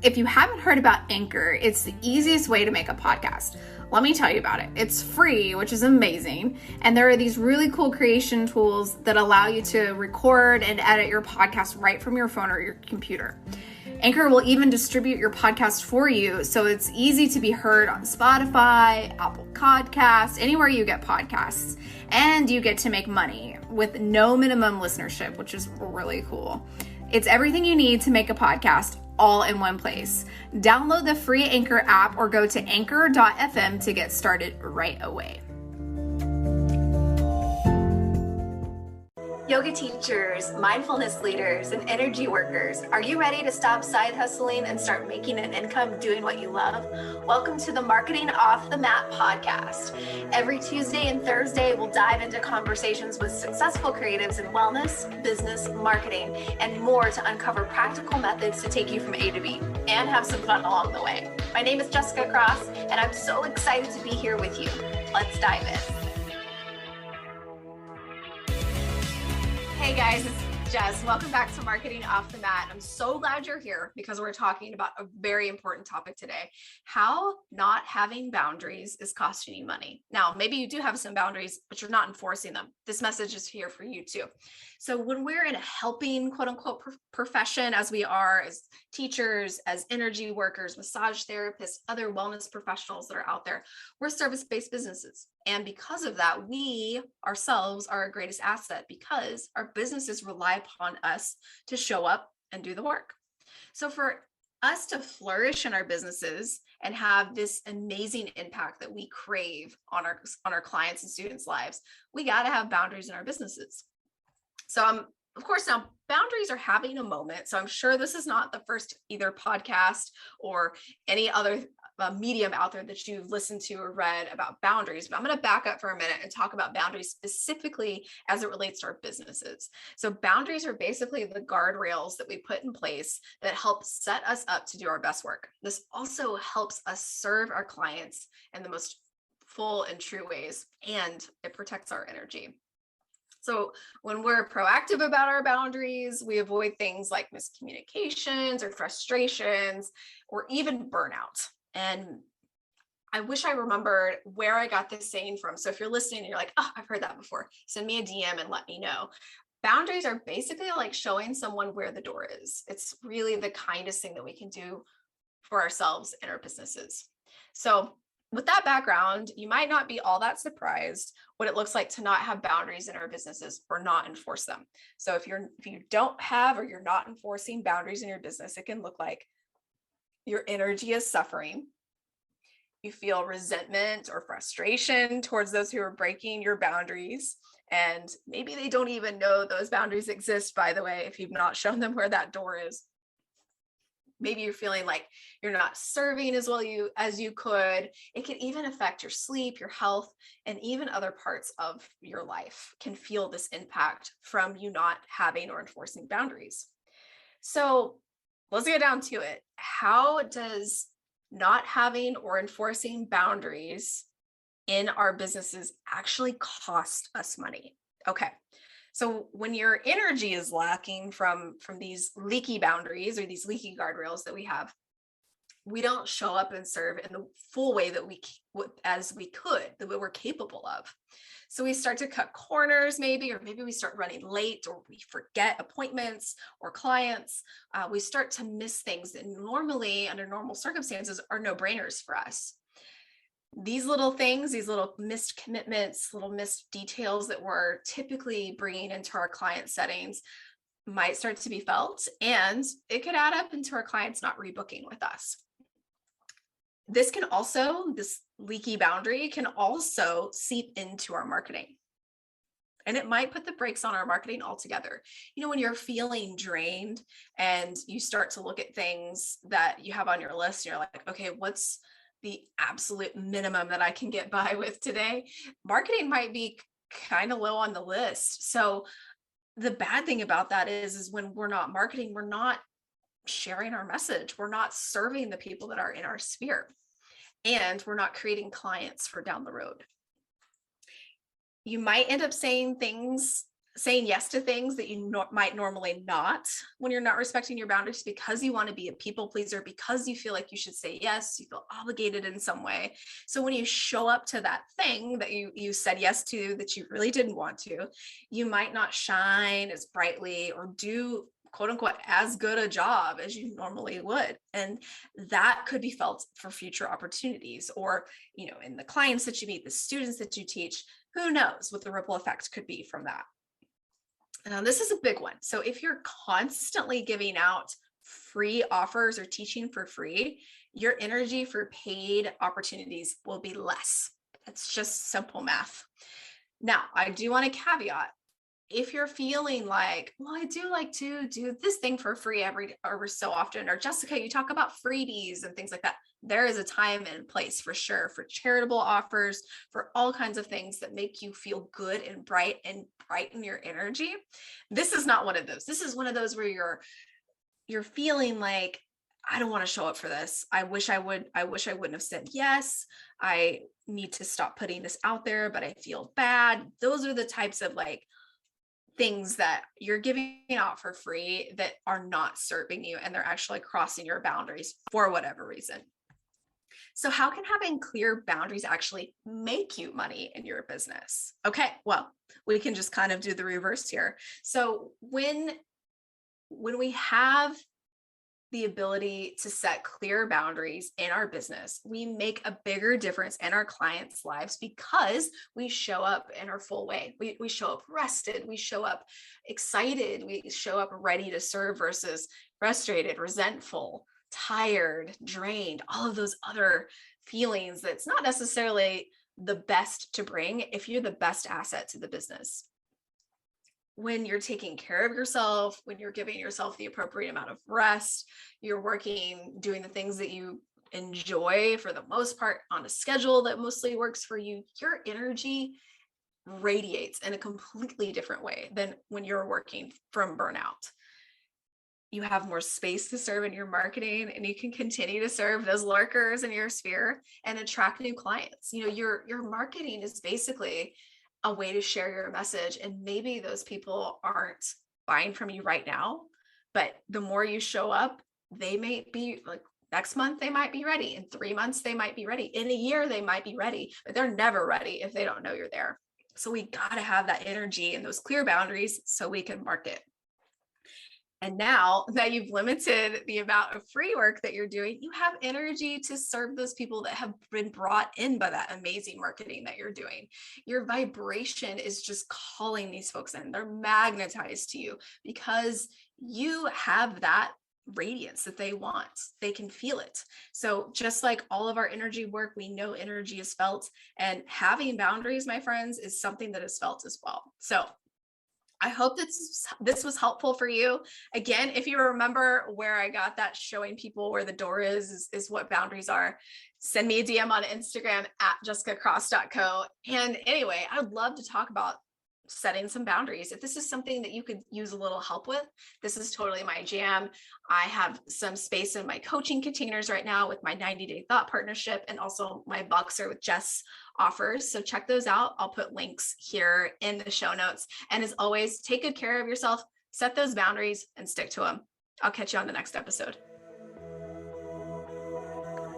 if you haven't heard about Anchor, it's the easiest way to make a podcast. Let me tell you about it. It's free, which is amazing. And there are these really cool creation tools that allow you to record and edit your podcast right from your phone or your computer. Anchor will even distribute your podcast for you, so it's easy to be heard on Spotify, Apple Podcasts, anywhere you get podcasts. And you get to make money with no minimum listenership, which is really cool. It's everything you need to make a podcast all in one place. Download the free Anchor app or go to anchor.fm to get started right away. Yoga teachers, mindfulness leaders, and energy workers, are you ready to stop side hustling and start making an income doing what you love? Welcome to the Marketing Off the Mat podcast. Every Tuesday and Thursday, we'll dive into conversations with successful creatives in wellness, business, marketing, and more to uncover practical methods to take you from A to B and have some fun along the way. My name is Jessica Cross, and I'm so excited to be here with you. Let's dive in. Hey guys, it's Jess. Welcome back to Marketing Off the Mat. I'm so glad you're here because we're talking about a very important topic today. How not having boundaries is costing you money. Now, maybe you do have some boundaries, but you're not enforcing them. This message is here for you too. So when we're in a helping, quote unquote, profession, as we are as teachers, as energy workers, massage therapists, other wellness professionals that are out there, we're service-based businesses. And because of that, we ourselves are our greatest asset because our businesses rely upon us to show up and do the work. So for us to flourish in our businesses and have this amazing impact that we crave on our clients and students' lives, we got to have boundaries in our businesses. So of course, now boundaries are having a moment. So I'm sure this is not the first either podcast or any other medium out there that you've listened to or read about boundaries, but I'm going to back up for a minute and talk about boundaries specifically as it relates to our businesses. So boundaries are basically the guardrails that we put in place that help set us up to do our best work. This also helps us serve our clients in the most full and true ways, and it protects our energy. So when we're proactive about our boundaries, we avoid things like miscommunications or frustrations or even burnout. And I wish I remembered where I got this saying from. So if you're listening and you're like, oh, I've heard that before, send me a DM and let me know. Boundaries are basically like showing someone where the door is. It's really the kindest thing that we can do for ourselves and our businesses. So with that background, you might not be all that surprised what it looks like to not have boundaries in our businesses or not enforce them. So if you don't have or you're not enforcing boundaries in your business, it can look like your energy is suffering. You feel resentment or frustration towards those who are breaking your boundaries. And maybe they don't even know those boundaries exist, by the way, if you've not shown them where that door is. Maybe you're feeling like you're not serving as well as you could. It can even affect your sleep, your health, and even other parts of your life can feel this impact from you not having or enforcing boundaries. So let's get down to it. How does not having or enforcing boundaries in our businesses actually cost us money? Okay. So when your energy is lacking from these leaky boundaries or these leaky guardrails that we have, we don't show up and serve in the full way that that we're capable of. So we start to cut corners or maybe we start running late, or we forget appointments or clients. We start to miss things that normally under normal circumstances are no-brainers for us. These little things, these little missed commitments, little missed details that we're typically bringing into our client settings might start to be felt, and it could add up into our clients not rebooking with us. This leaky boundary can also seep into our marketing. And it might put the brakes on our marketing altogether. You know, when you're feeling drained and you start to look at things that you have on your list, and you're like, okay, what's the absolute minimum that I can get by with today? Marketing might be kind of low on the list. So the bad thing about that is when we're not marketing, we're not sharing our message. We're not serving the people that are in our sphere, and we're not creating clients for down the road. You might end up saying things saying yes to things that you might normally not when you're not respecting your boundaries because you want to be a people pleaser, because you feel like you should say yes, you feel obligated in some way. So when you show up to that thing that you said yes to that you really didn't want to, you might not shine as brightly or do quote unquote as good a job as you normally would. And that could be felt for future opportunities, or, in the clients that you meet, the students that you teach. Who knows what the ripple effect could be from that. This is a big one. So if you're constantly giving out free offers or teaching for free, your energy for paid opportunities will be less. That's just simple math. Now, I do want to caveat, if you're feeling like, well, I do like to do this thing for free every so often, or Jessica, you talk about freebies and things like that. There is a time and place for sure for charitable offers, for all kinds of things that make you feel good and bright and brighten your energy. This is not one of those. This is one of those where you're feeling like, I don't want to show up for this. I wish I wouldn't have said yes. I need to stop putting this out there, but I feel bad. Those are the types of things that you're giving out for free that are not serving you, and they're actually crossing your boundaries for whatever reason. So how can having clear boundaries actually make you money in your business? Okay, well, we can just kind of do the reverse here. So when we have the ability to set clear boundaries in our business, we make a bigger difference in our clients' lives because we show up in our full way. We show up rested, we show up excited, we show up ready to serve versus frustrated, resentful, tired, drained, all of those other feelings that's not necessarily the best to bring if you're the best asset to the business. When you're taking care of yourself, when you're giving yourself the appropriate amount of rest, you're working, doing the things that you enjoy for the most part on a schedule that mostly works for you, your energy radiates in a completely different way than when you're working from burnout. You have more space to serve in your marketing, and you can continue to serve those lurkers in your sphere and attract new clients. Your marketing is basically a way to share your message, and maybe those people aren't buying from you right now, but the more you show up, they may be like, next month they might be ready, in 3 months they might be ready, in a year they might be ready, but they're never ready if they don't know you're there. So we got to have that energy and those clear boundaries so we can market. And now that you've limited the amount of free work that you're doing, you have energy to serve those people that have been brought in by that amazing marketing that you're doing. Your vibration is just calling these folks in. They're magnetized to you because you have that radiance that they want. They can feel it. So just like all of our energy work, we know energy is felt, and having boundaries, my friends, is something that is felt as well. So I hope this was helpful for you. Again, if you remember where I got that showing people where the door is what boundaries are, send me a DM on Instagram at jessicacross.co. And anyway, I'd love to talk about setting some boundaries. If this is something that you could use a little help with, this is totally my jam. I have some space in my coaching containers right now with my 90-day thought partnership, and also my Boxer with Jess offers. So check those out. I'll put links here in the show notes. And as always, take good care of yourself, set those boundaries, and stick to them. I'll catch you on the next episode.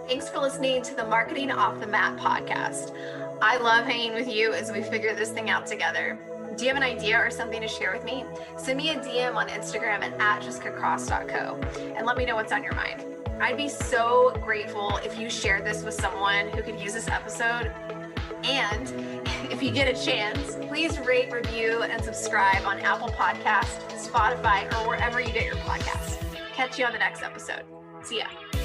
Thanks for listening to the Marketing Off the Mat podcast. I love hanging with you as we figure this thing out together. Do you have an idea or something to share with me? Send me a DM on Instagram at jessicacross.co and let me know what's on your mind. I'd be so grateful if you shared this with someone who could use this episode. And if you get a chance, please rate, review, and subscribe on Apple Podcasts, Spotify, or wherever you get your podcasts. Catch you on the next episode. See ya.